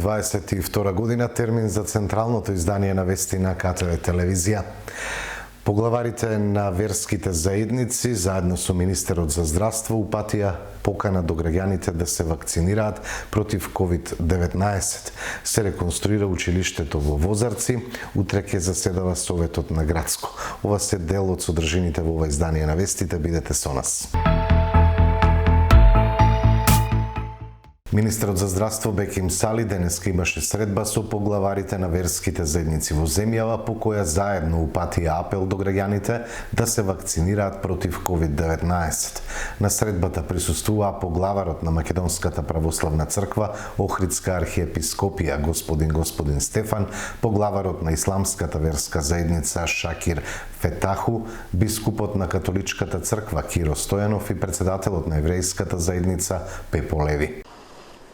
2022 година, термин за централното издание на вести на КТВ телевизија. Поглаварите на верските заедници, заедно со министерот за здравство, упатија покана до граѓаните да се вакцинираат против COVID-19. Се реконструира училиштето во Возарци, утре ќе заседава Советот на Градско. Ова се дел од содржините во ова издание на вестите, бидете со нас. Министерот за здравство Беким Сали денеска имаше средба со поглаварите на верските заедници во земјава, по која заедно упатија апел до граѓаните да се вакцинираат против COVID-19. На средбата присуствуваа поглаварот на Македонската православна црква, Охридска архиепископија господин Стефан, поглаварот на Исламската верска заедница Шакир Фетаху, бискупот на Католичката црква Киро Стојанов и председателот на еврејската заедница Пепо Леви.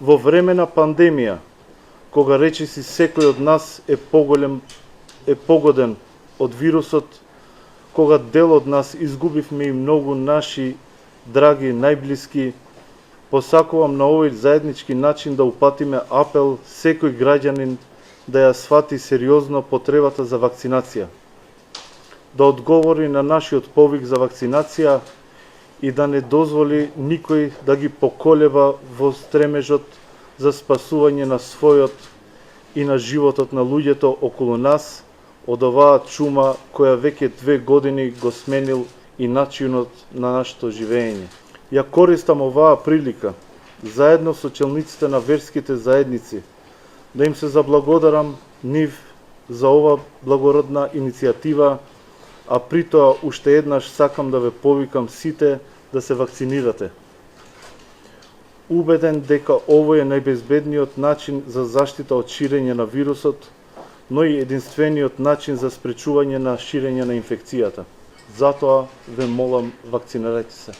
Во време на пандемија, кога речиси секој од нас е погоден од вирусот, кога дел од нас изгубивме и многу наши драги најблиски, посакувам на овој заеднички начин да упатиме апел секој граѓанин да ја свати сериозно потребата за вакцинација, да одговори на нашиот повик за вакцинација и да не дозволи никој да ги поколеба во стремежот за спасување на својот и на животот на луѓето околу нас од оваа чума која веќе 2 години го сменил и начинот на нашето живење. Ја користам оваа прилика, заедно со челниците на верските заедници, да им се заблагодарам нив за ова благородна иницијатива, а при тоа уште еднаш сакам да ве повикам сите да се вакцинирате. Убеден дека овој е најбезбедниот начин за заштита од ширење на вирусот, но и единствениот начин за спречување на ширење на инфекцијата. Затоа ве молам, вакцинирајте се.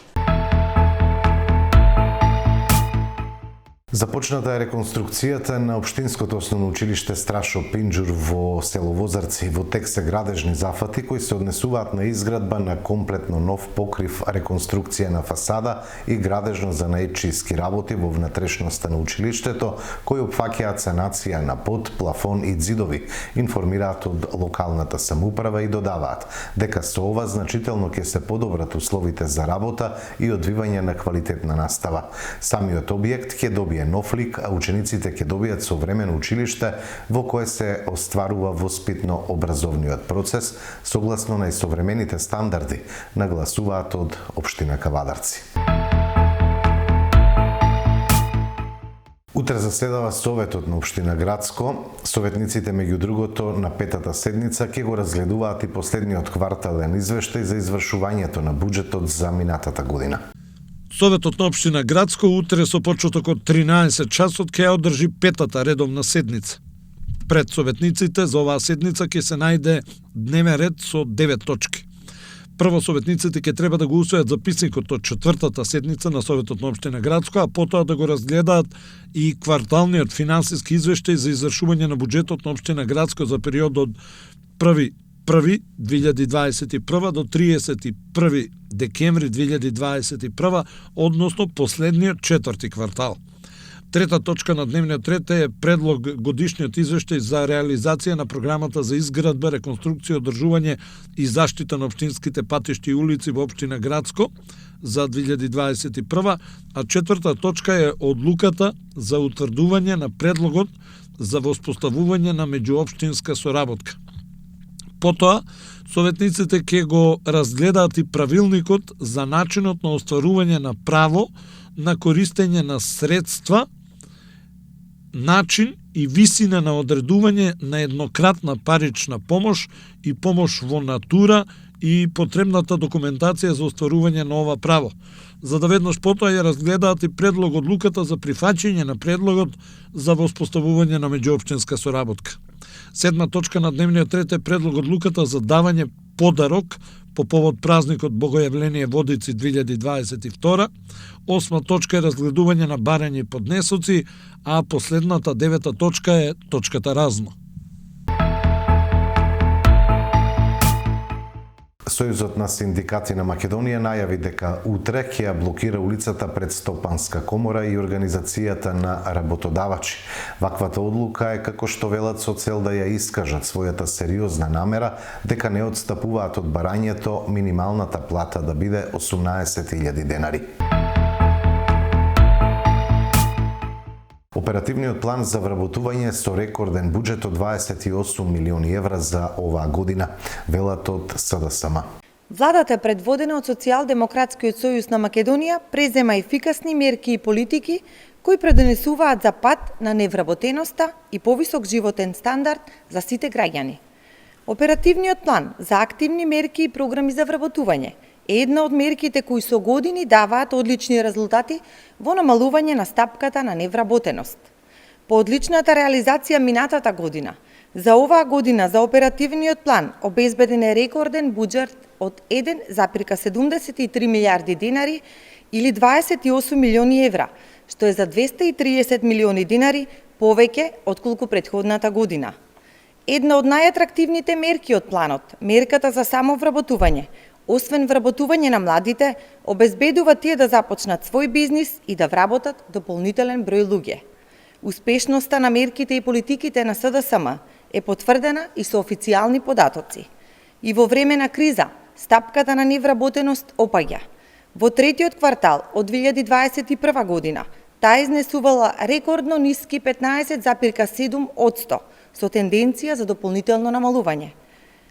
Започната е реконструкцијата на Општинското основно училиште Страшо Пинџур во село Возарци. Во тек се градежни зафати кои се однесуваат на изградба на комплетно нов покрив, реконструкција на фасада и градежно занаетчиски работи во внатрешноста на училиштето, кои опфаќаат санација на под, плафон и ѕидови, информираат од локалната самоуправа и додаваат дека со ова значително ќе се подобрат условите за работа и одвивање на квалитетна настава. Самиот објект ќе добие нов лик, а учениците ќе добијат современо училиште во кое се остварува воспитно-образовниот процес согласно најсовремените стандарди, нагласуваат од Општина Кавадарци. Утре заседава Советот на Општина Градско. Советниците, меѓу другото, на петата седница ќе го разгледуваат и последниот квартален извештај за извршувањето на буџетот за минатата година. Советот на Општина Градско утре со почеток од 13 часот ќе ја одржи петата редовна седница. Пред советниците за оваа седница ќе се најде дневен ред со 9 точки. Прво, советниците ќе треба да го усвојат записникот од четвртата седница на Советот на Општина Градско, а потоа да го разгледаат и кварталниот финансиски извештај за извршување на буџетот на Општина Градско за периодот од 1.1.2021 до 31. декември 2021, односно последниот четврти квартал. Трета точка на дневниот ред е предлог годишниот извештај за реализација на програмата за изградба, реконструкција, одржување и заштита на општинските патишти и улици во Општина Градско за 2021, а четврта точка е одлуката за утврдување на предлогот за воспоставување на меѓуопштинска соработка. Потоа, советниците ќе го разгледаат и правилникот за начинот на остварување на право на користење на средства, начин и висина на одредување на еднократна парична помош и помош во натура и потребната документација за остварување на ова право, за да веднаш потоа ја разгледаат и предлог одлуката за прифаќање на предлогот за воспоставување на меѓуопштинска соработка. Седма точка на дневниот ред е предлог одлуката за давање подарок по повод празникот Богојавление Водици 2022. Осма точка е разгледување на барање и поднесоци, а последната девета точка е точката разно. Сојузот на синдикати на Македонија најави дека утре ќе ја блокира улицата пред Стопанска комора и организацијата на работодавачи. Ваквата одлука е, како што велат, со цел да ја искажат својата сериозна намера дека не отстапуваат од барањето минималната плата да биде 18.000 денари. Оперативниот план за вработување со рекорден буџет од 28 милиони евра за оваа година, велат од СДСМ. Владата, предводена од Социјалдемократскиот сојуз на Македонија, презема ефикасни мерки и политики кои предонесуваат за пат на невработеноста и повисок животен стандард за сите граѓани. Оперативниот план за активни мерки и програми за вработување е една од мерките кои со години даваат одлични резултати во намалување на стапката на невработеност. По одличната реализација минатата година, за оваа година за оперативниот план обезбеден е рекорден буџет од 1,73 милиарди денари или 28 милиони евра, што е за 230 милиони денари повеќе отколку претходната година. Една од најатрактивните мерки од планот, мерката за самовработување, освен вработување на младите, обезбедува тие да започнат свој бизнис и да вработат дополнителен број луѓе. Успешноста на мерките и политиките на СДСМ е потврдена и со официјални податоци. И во време на криза, стапката на невработеност опаѓа. Во третиот квартал од 2021 година, таа изнесувала рекордно ниски 15,7% со тенденција за дополнително намалување.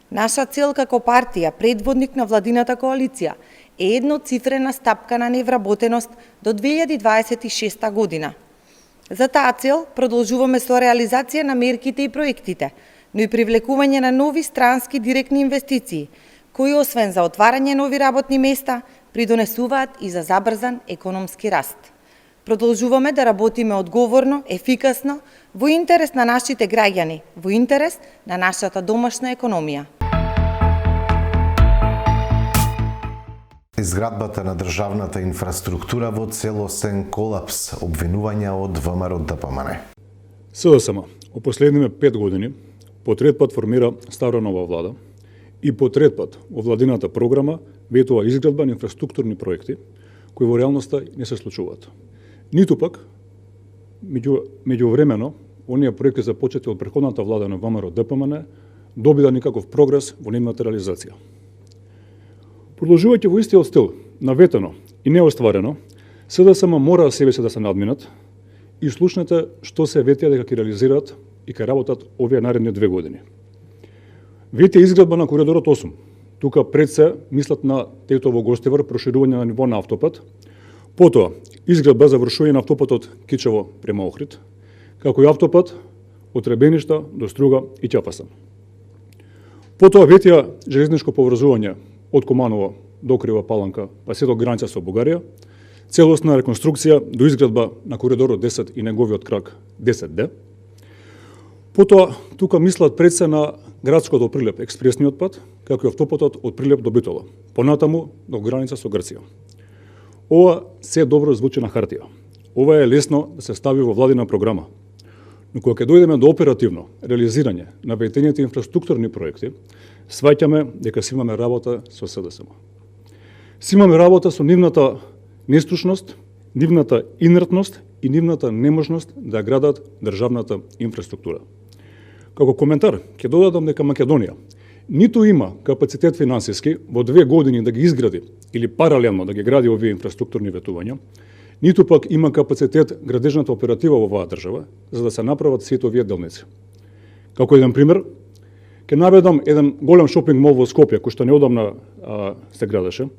Наша цел како партија, предводник на владината коалиција, е едноцифрена стапка на невработеност до 2026 година. За таа цел продолжуваме со реализација на мерките и проектите, но и привлекување на нови странски директни инвестиции, кои освен за отварање нови работни места, придонесуваат и за забрзан економски раст. Продолжуваме да работиме одговорно, ефикасно, во интерес на нашите граѓани, во интерес на нашата домашна економија. Изградбата на државната инфраструктура во целосен колапс, обвинувања од ВМРО ДПМН. СДСМ во последниве 5 години по трет пат формира стара нова влада и по трет пат во владината програма ветува изградба на инфраструктурни проекти кои во реалноста не се случуваат. Ниту пак меѓувремено оние проекти започети од претходната влада на ВМРО ДПМН добида никаков прогрес во нивната реализација. Продолжувајќи во истиот стил, наветено и неостварено, СДСМ мора себе се да се надминат и слушнете што се ветија дека ќе реализираат и ќе работат овие наредни 2 години. Ветија изградба на коридорот 8. Тука пред се мислат на Тетово-Гостивар, проширување на ниво на автопат. Потоа, изградба завршување на автопатот Кичево према Охрид, како и автопат од Ребеништа до Струга и Ќапасан. Потоа ветија железничко поврзување од Куманово до Крива Паланка, па се до граница со Бугарија, целосна реконструкција до изградба на коридорот 10 и неговиот крак 10D. Потоа, тука мислат пред се на градското Прилеп, експресниот пат, како и автопатот од Прилеп до Битола, понатаму до граница со Грција. Ова се добро звучи на хартија. Ова е лесно да се стави во владина програма. Но кога ќе дојдеме до оперативно реализирање на ветените инфраструктурни проекти, сваќаме дека си имаме работа со СДСМ. Си имаме работа со нивната нестручност, нивната инертност и нивната неможност да градат државната инфраструктура. Како коментар, ќе додадам дека Македонија ниту има капацитет финансиски во 2 години да ги изгради или паралелно да ги гради овие инфраструктурни ветувања, ниту пак има капацитет градежната оператива во оваа држава за да се направат сите овие делници. Како еден пример, ќе наведам еден голем шопинг мол во Скопје, кој што неодамна се градеше.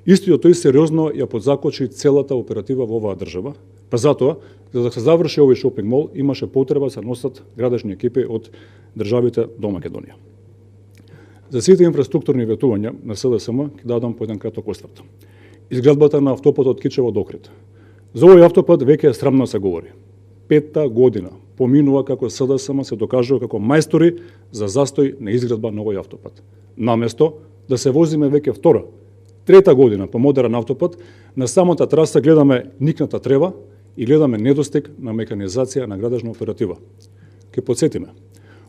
Истиот тој сериозно ја подзакочи целата оператива во оваа држава, па затоа, за да се заврши овој шопинг мол, имаше потреба да се носат градежни екипи од државите до Македонија. За сите инфраструктурни ветувања на СДСМ ќе дадам по еден краток осврт. Изградбата на автопатот Кичево до Охрид. За овој автопат веќе е срамно се говори. 5-та година поминува како СДСМ се докажува како мајстори за застој на изградба на овој автопат. Наместо да се возиме веќе втора, трета година по модерен автопат, на самата траса гледаме никната трева и гледаме недостиг на механизација на градежна оператива. Ке подсетиме,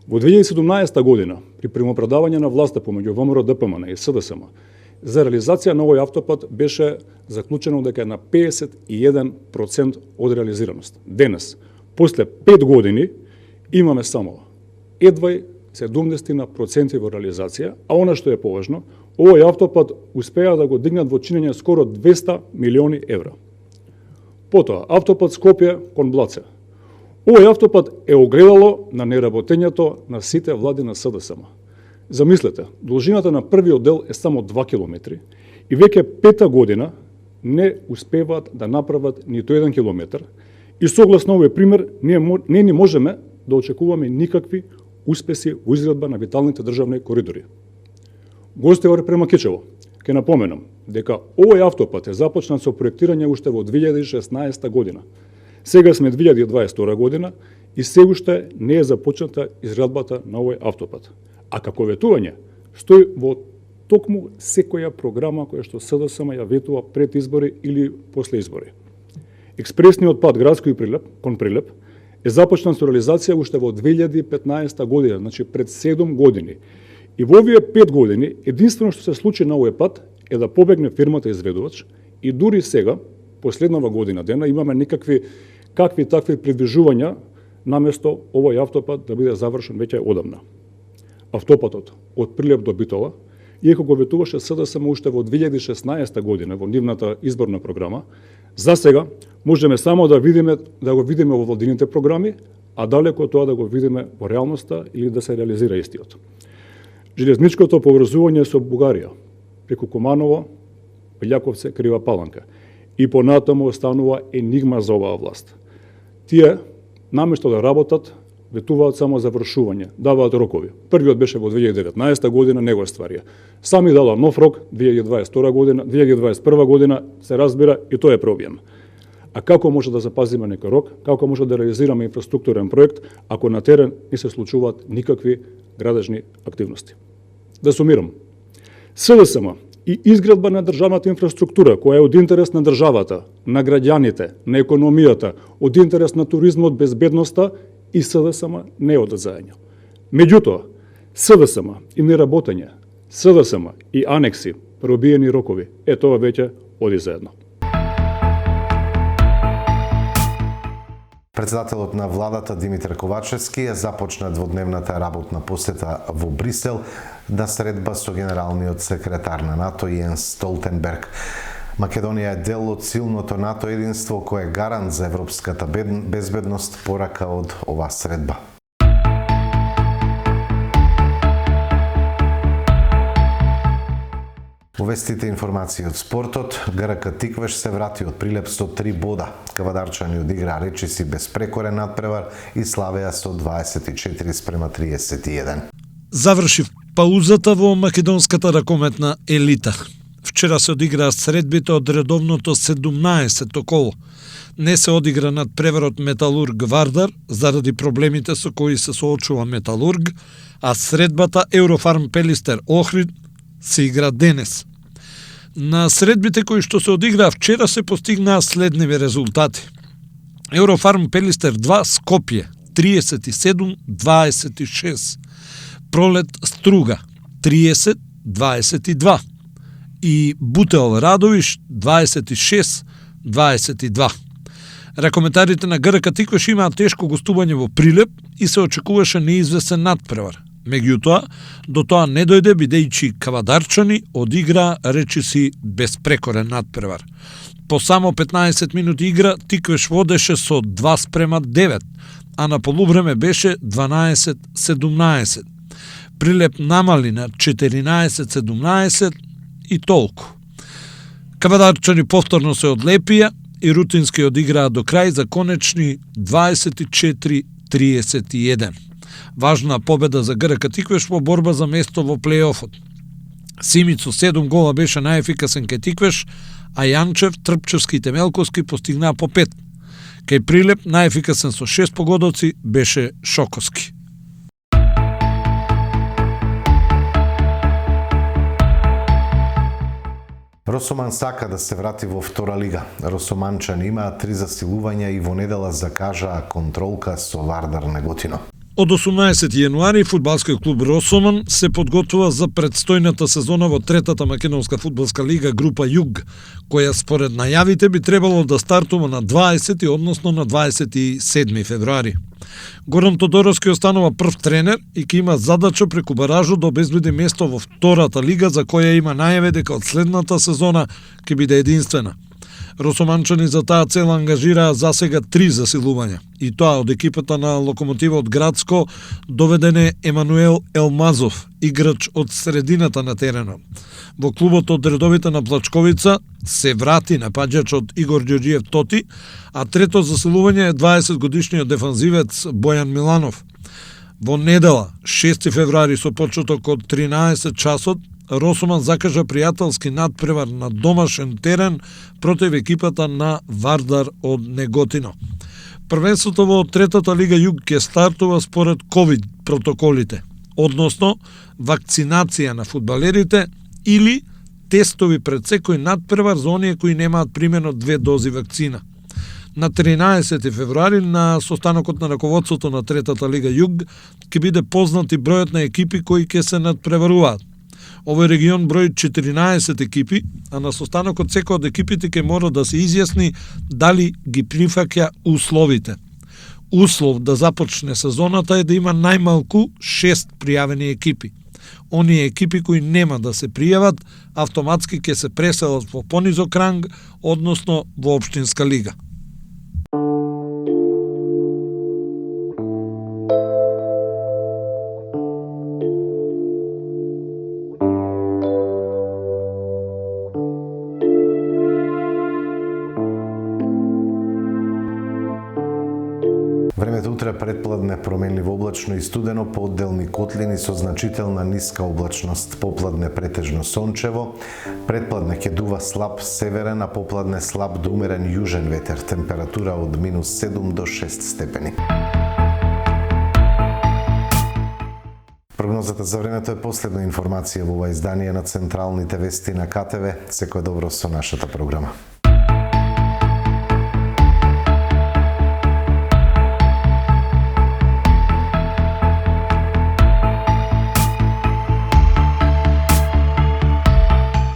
Во 2017 година, при примопредавање на власта помеѓу ВМРО ДПМН и СДСМ, за реализација на овој автопат беше заклучено дека е на 51% од реализираност. Денес, после 5 години, имаме само едвај 70% во реализација, а она што е поважно, овој автопат успеа да го дигнат во чинење скоро 200 милиони евра. Потоа, автопат Скопје кон Блаце. Овој автопат е огледало на неработењето на сите влади на СДСМ. Замислете, должината на првиот дел е само 2 километри и веќе 5-та година не успеваат да направат ниту 1 километар и согласно овој пример не ни можеме да очекуваме никакви успеси во изградба на виталните државни коридори. Гостевар према Кечево. Ке напоменам дека овој автопат е започнат со проектирање уште во 2016 година. Сега сме 2022 година и се уште не е започната изградбата на овој автопат. А како ветување стои во токму секоја програма која што СДСМ ја ветува пред избори или после избори. Експресниот пат градски Прилеп кон Прилеп е започнат со реализација уште во 2015 година, значи пред 7 години. И во овие 5 години единствено што се случи на овој пат е да побегне фирмата изведувач и дури сега, последнава година дена, имаме никакви какви такви придвижувања наместо овој автопат да биде завршен веќе одамна. Автопатот од Прилеп до Битола, иако го ветуваше СДСМ уште во 2016 година во нивната изборна програма, за сега можеме само да го видиме во владините програми, а далеко тоа да го видиме во реалноста или да се реализира истиот. Железничкото поврзување со Бугарија преку Куманово, Белјаковце, Крива Паланка и понатаму останува енигма за оваа власт. Тие, наместо да работат, ветуваат само завршување, даваат рокови. Првиот беше во 2019 година, не го стварија. Сами дала нов рок 2022 година, 2021 година, се разбира и тоа е пробиен. А како може да запазиме некој рок, како може да реализираме инфраструктурен проект, ако на терен не се случуваат никакви градежни активности? Да сумирам. СДСМ и изградба на државната инфраструктура, која е од интерес на државата, на граѓаните, на економијата, од интерес на туризмот, безбедноста, и СДСМ не е од заедно. Меѓутоа, СДСМ и неработење, СДСМ и анекси, пробиени рокови, тоа веќе оди заедно. Председателот на владата Димитар Ковачевски е започна дводневната работна посета во Брисел на средба со генералниот секретар на НАТО Јенс Столтенберг. Македонија е дел од силното НАТО единство кој е гарант за европската безбедност, порака од оваа средба. Увестите информации од спортот. ГРК Тиквеш се врати од Прилеп со 3 бода. Кавадарчани одиграа речиси безпрекорен надпревар и славеа со 24-31. Заврши паузата во македонската ракометна елита. Вчера се одиграа средбите од редовното 17-то коло. Не се одигра надпреварот Металург Вардар заради проблемите со кои се соочува Металург, а средбата Еврофарм Пелистер Охрид се игра денес. На средбите кои што се одиграа вчера се постигнаа следниви резултати. Еврофарм Пелистер 2 Скопје 37-26, Пролет Струга 30-22 и Бутел Радовиш 26-22. Ракометарите на ГРК Тиквеш имаат тешко гостување во Прилеп и се очекуваше неизвестен надпревар. Меѓутоа, до тоа не дојде бидејќи кавадарчани одиграа речиси безпрекорен надпревар. По само 15 минути игра Тиквеш водеше со 2:9, а на полувреме беше 12-17. Прилеп намали на 14-17 и толку. Кавадарчани повторно се одлепија и рутински одиграа до крај за конечни 24-31. Важна победа за ГРК Тиквеш во борба за место во плейофот. Симиц со 7 гола беше најефикасен кај Тиквеш, а Јанчев, Трпчевски и Темелковски постигнаа по 5. Кај Прилеп најефикасен со 6 погодоци беше Шоковски. Росоман сака да се врати во втора лига. Росоманчани имаат 3 засилувања и во недела закажаа контролка со Вардар Неготино. Од 18 јануари фудбалскиот клуб Росоман се подготвува за предстојната сезона во третата македонска фудбалска лига група Југ, која според најавите би требало да стартува на 20, односно на 27 февруари. Горан Тодоровски останува прв тренер и ќе има задача преку баражот да обезбеди место во втората лига, за која има најаве дека од следната сезона ќе биде единствена. Росоманчани за таа цел ангажираа засега 3 засилувања, и тоа од екипата на Локомотивот Градско доведен е Емануел Елмазов, играч од средината на теренот. Во клубот од редовите на Плачковица се врати напаѓачот Игор Ѓорѓиев Тоти, а трето засилување е 20-годишниот дефанзивец Бојан Миланов. Во недела, 6 февруари со почеток од 13 часот, Росоман закажа пријателски надпревар на домашен терен против екипата на Вардар од Неготино. Првенството во третата лига Југ ќе стартува според ковид протоколите, односно вакцинација на фудбалерите или тестови пред секој надпревар за оние кои немаат примено 2 дози вакцина. На 13 февруари на состанокот на раководството на третата лига Југ ќе биде познат и бројот на екипи кои ќе се надпреваруваат. Овој регион брои 14 екипи, а на состанокот секој од екипите ќе мора да се изјасни дали ги прифаќа условите. Услов да започне сезоната е да има најмалку 6 пријавени екипи. Оние екипи кои нема да се пријават, автоматски ќе се преселат во понизок ранг, односно во општинска лига. Времето утре предпладне променливо облачно и студено, по одделни котлини со значителна ниска облачност, попладне претежно сончево, предпладне ќе дува слаб северен, а попладне слаб до умерен јужен ветер, температура од -7 до 6 степени. Прогнозата за времето е последна информација во ова издание на Централните вести на КТВ. Секој добро со нашата програма.